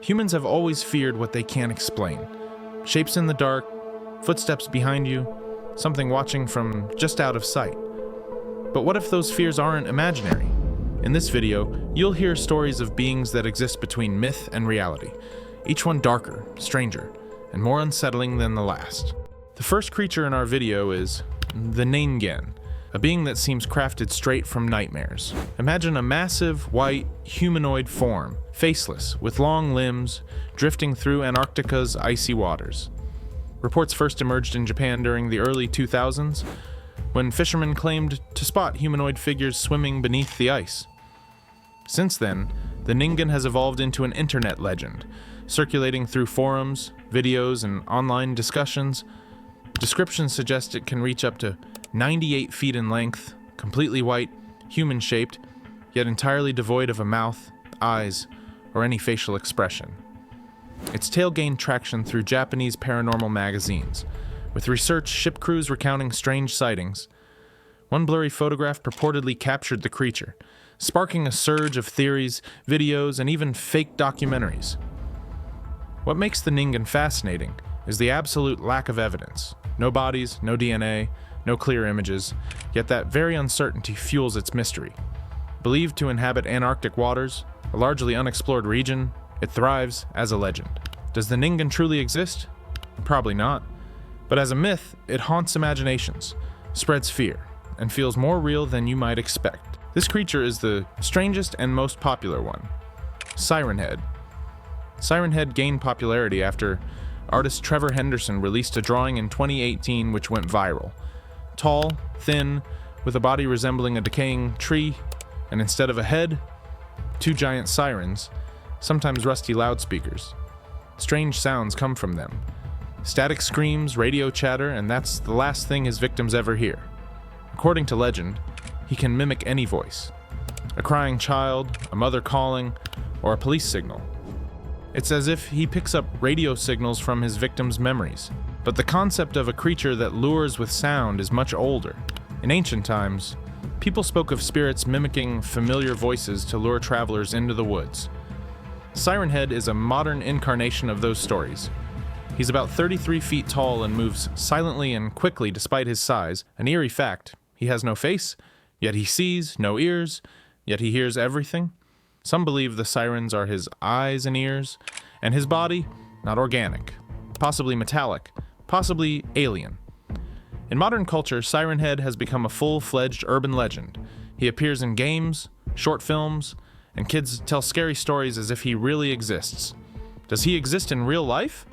Humans have always feared what they can't explain. Shapes in the dark, footsteps behind you, something watching from just out of sight. But what if those fears aren't imaginary? In this video, you'll hear stories of beings that exist between myth and reality, each one darker, stranger, and more unsettling than the last. The first creature in our video is the Ningen, a being that seems crafted straight from nightmares. Imagine a massive, white, humanoid form, faceless, with long limbs, drifting through Antarctica's icy waters. Reports first emerged in Japan during the early 2000s, when fishermen claimed to spot humanoid figures swimming beneath the ice. Since then, the Ningen has evolved into an internet legend, circulating through forums, videos, and online discussions. Descriptions suggest it can reach up to 98 feet in length, completely white, human-shaped, yet entirely devoid of a mouth, eyes, or any facial expression. Its tail gained traction through Japanese paranormal magazines, with research ship crews recounting strange sightings. One blurry photograph purportedly captured the creature, sparking a surge of theories, videos, and even fake documentaries. What makes the Ningen fascinating is the absolute lack of evidence. No bodies, no DNA, no clear images, yet that very uncertainty fuels its mystery. Believed to inhabit Antarctic waters, a largely unexplored region, it thrives as a legend. Does the Ningen truly exist? Probably not. But as a myth, it haunts imaginations, spreads fear, and feels more real than you might expect. This creature is the strangest and most popular one, Siren Head. Siren Head gained popularity after artist Trevor Henderson released a drawing in 2018 which went viral. Tall, thin, with a body resembling a decaying tree, and instead of a head, two giant sirens, sometimes rusty loudspeakers. Strange sounds come from them. Static screams, radio chatter, and that's the last thing his victims ever hear. According to legend, he can mimic any voice. A crying child, a mother calling, or a police signal. It's as if he picks up radio signals from his victims' memories. But the concept of a creature that lures with sound is much older. In ancient times, people spoke of spirits mimicking familiar voices to lure travelers into the woods. Siren Head is a modern incarnation of those stories. He's about 33 feet tall and moves silently and quickly despite his size. An eerie fact, he has no face, yet he sees, no ears, yet he hears everything. Some believe the sirens are his eyes and ears, and his body, not organic, possibly metallic, possibly alien. In modern culture, Siren Head has become a full-fledged urban legend. He appears in games, short films, and kids tell scary stories as if he really exists. Does he exist in real life?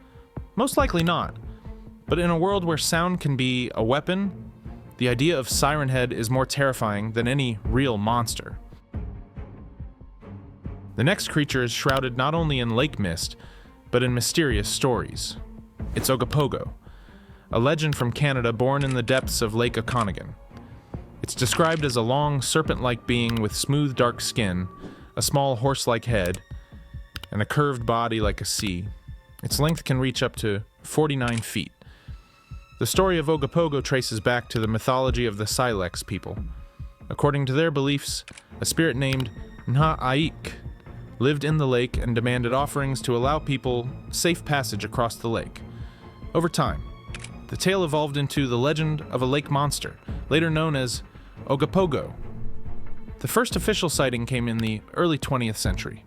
Most likely not. But in a world where sound can be a weapon, the idea of Siren Head is more terrifying than any real monster. The next creature is shrouded not only in lake mist, but in mysterious stories. It's Ogopogo, a legend from Canada born in the depths of Lake Ningen. It's described as a long, serpent-like being with smooth, dark skin, a small horse-like head, and a curved body like a sea. Its length can reach up to 49 feet. The story of Ogopogo traces back to the mythology of the Silex people. According to their beliefs, a spirit named Nha-Aik lived in the lake and demanded offerings to allow people safe passage across the lake. Over time, the tale evolved into the legend of a lake monster, later known as Ogopogo. The first official sighting came in the early 20th century.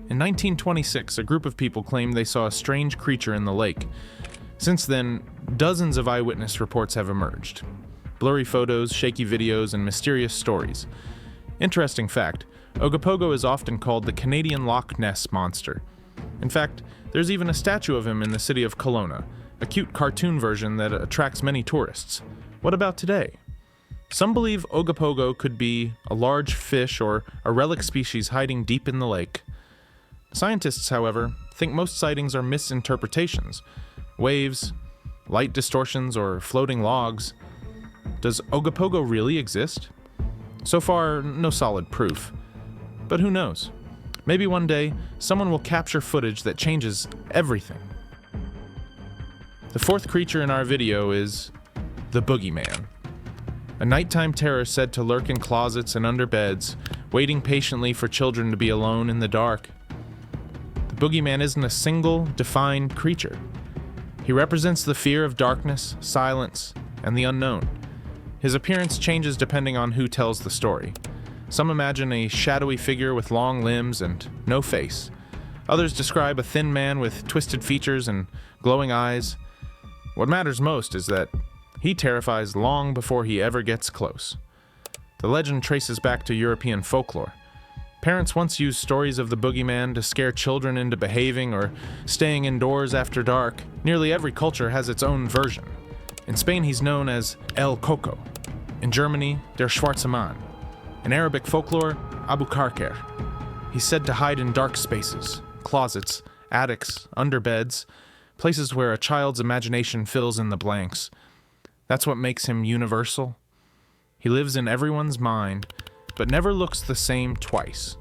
In 1926, a group of people claimed they saw a strange creature in the lake. Since then, dozens of eyewitness reports have emerged. Blurry photos, shaky videos, and mysterious stories. Interesting fact, Ogopogo is often called the Canadian Loch Ness Monster. In fact, there's even a statue of him in the city of Kelowna, a cute cartoon version that attracts many tourists. What about today? Some believe Ogopogo could be a large fish or a relic species hiding deep in the lake. Scientists, however, think most sightings are misinterpretations. Waves, light distortions, or floating logs. Does Ogopogo really exist? So far, no solid proof. But who knows? Maybe one day, someone will capture footage that changes everything. The fourth creature in our video is the Boogeyman. A nighttime terror said to lurk in closets and under beds, waiting patiently for children to be alone in the dark. The Boogeyman isn't a single, defined creature. He represents the fear of darkness, silence, and the unknown. His appearance changes depending on who tells the story. Some imagine a shadowy figure with long limbs and no face. Others describe a thin man with twisted features and glowing eyes. What matters most is that he terrifies long before he ever gets close. The legend traces back to European folklore. Parents once used stories of the boogeyman to scare children into behaving or staying indoors after dark. Nearly every culture has its own version. In Spain, he's known as El Coco. In Germany, Der Schwarze Mann. In Arabic folklore, Abu Karker. He's said to hide in dark spaces, closets, attics, under beds, places where a child's imagination fills in the blanks. That's what makes him universal. He lives in everyone's mind, but never looks the same twice.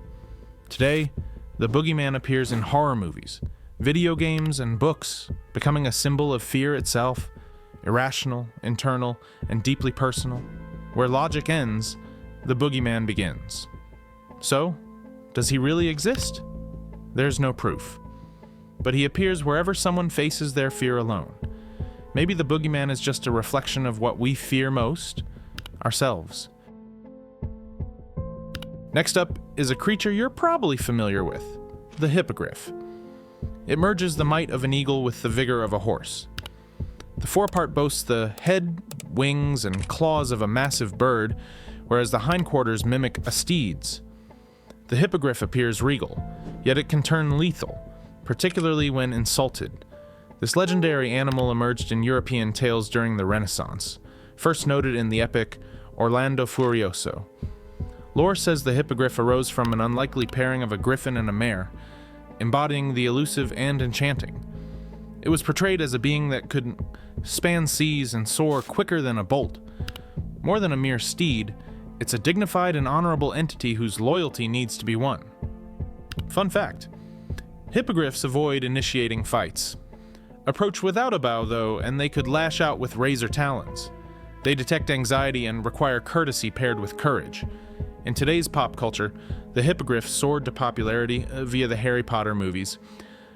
Today, the boogeyman appears in horror movies, video games, and books, becoming a symbol of fear itself, irrational, internal, and deeply personal. Where logic ends, the boogeyman begins. So, does he really exist? There's no proof. But he appears wherever someone faces their fear alone. Maybe the boogeyman is just a reflection of what we fear most, ourselves. Next up is a creature you're probably familiar with, the Hippogriff. It merges the might of an eagle with the vigor of a horse. The forepart boasts the head, wings, and claws of a massive bird, whereas the hindquarters mimic a steed's. The Hippogriff appears regal, yet it can turn lethal, particularly when insulted. This legendary animal emerged in European tales during the Renaissance, first noted in the epic Orlando Furioso. Lore says the Hippogriff arose from an unlikely pairing of a griffin and a mare, embodying the elusive and enchanting. It was portrayed as a being that could span seas and soar quicker than a bolt. More than a mere steed, it's a dignified and honorable entity whose loyalty needs to be won. Fun fact: Hippogriffs avoid initiating fights. Approach without a bow, though, and they could lash out with razor talons. They detect anxiety and require courtesy paired with courage. In today's pop culture, the Hippogriff soared to popularity via the Harry Potter movies.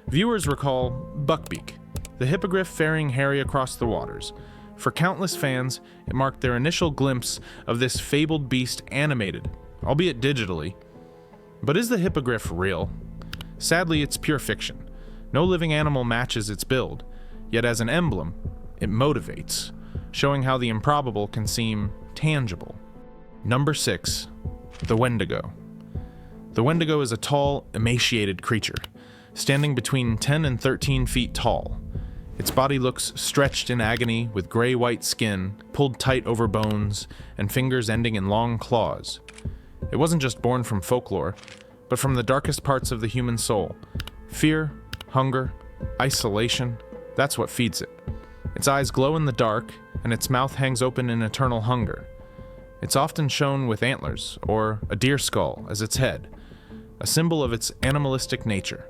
Viewers recall Buckbeak, the Hippogriff ferrying Harry across the waters. For countless fans, it marked their initial glimpse of this fabled beast animated, albeit digitally. But is the Hippogriff real? Sadly, it's pure fiction. No living animal matches its build, yet as an emblem, it motivates, showing how the improbable can seem tangible. Number 6. The Wendigo. The Wendigo is a tall, emaciated creature, standing between 10 and 13 feet tall. Its body looks stretched in agony, with gray-white skin, pulled tight over bones, and fingers ending in long claws. It wasn't just born from folklore, but from the darkest parts of the human soul. Fear, hunger, isolation, that's what feeds it. Its eyes glow in the dark, and its mouth hangs open in eternal hunger. It's often shown with antlers, or a deer skull, as its head, a symbol of its animalistic nature.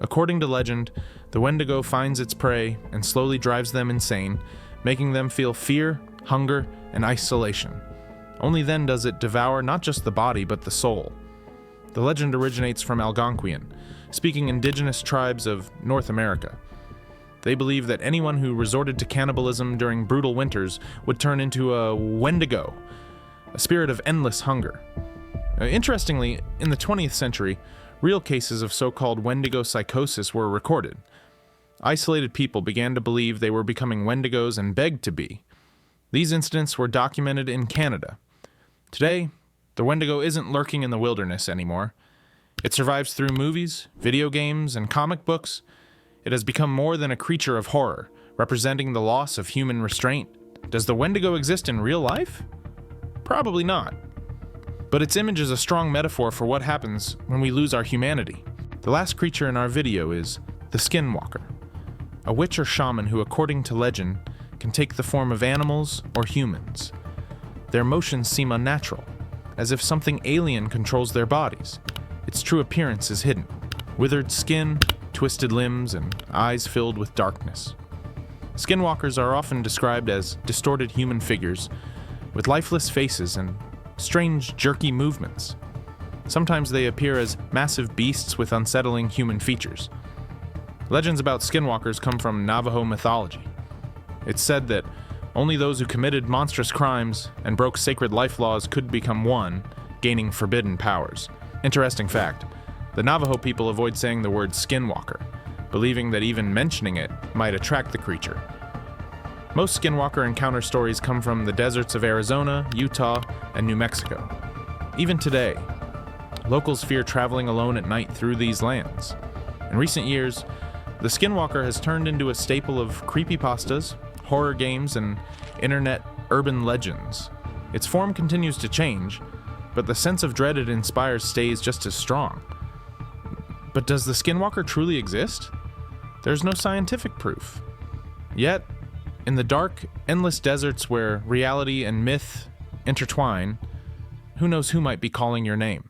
According to legend, the Wendigo finds its prey and slowly drives them insane, making them feel fear, hunger, and isolation. Only then does it devour not just the body, but the soul. The legend originates from Algonquian, speaking indigenous tribes of North America. They believe that anyone who resorted to cannibalism during brutal winters would turn into a Wendigo, a spirit of endless hunger. Interestingly, in the 20th century, real cases of so-called Wendigo psychosis were recorded. Isolated people began to believe they were becoming Wendigos and begged to be. These incidents were documented in Canada. Today, the Wendigo isn't lurking in the wilderness anymore. It survives through movies, video games, and comic books. It has become more than a creature of horror, representing the loss of human restraint. Does the Wendigo exist in real life? Probably not. But its image is a strong metaphor for what happens when we lose our humanity. The last creature in our video is the Skinwalker, a witch or shaman who, according to legend, can take the form of animals or humans. Their motions seem unnatural, as if something alien controls their bodies. Its true appearance is hidden: withered skin, twisted limbs, and eyes filled with darkness. Skinwalkers are often described as distorted human figures, with lifeless faces and strange, jerky movements. Sometimes they appear as massive beasts with unsettling human features. Legends about skinwalkers come from Navajo mythology. It's said that only those who committed monstrous crimes and broke sacred life laws could become one, gaining forbidden powers. Interesting fact, the Navajo people avoid saying the word skinwalker, believing that even mentioning it might attract the creature. Most skinwalker encounter stories come from the deserts of Arizona, Utah, and New Mexico. Even today, locals fear traveling alone at night through these lands. In recent years, the skinwalker has turned into a staple of creepypastas, horror games, and internet urban legends. Its form continues to change, but the sense of dread it inspires stays just as strong. But does the skinwalker truly exist? There's no scientific proof. Yet, in the dark, endless deserts where reality and myth intertwine, who knows who might be calling your name?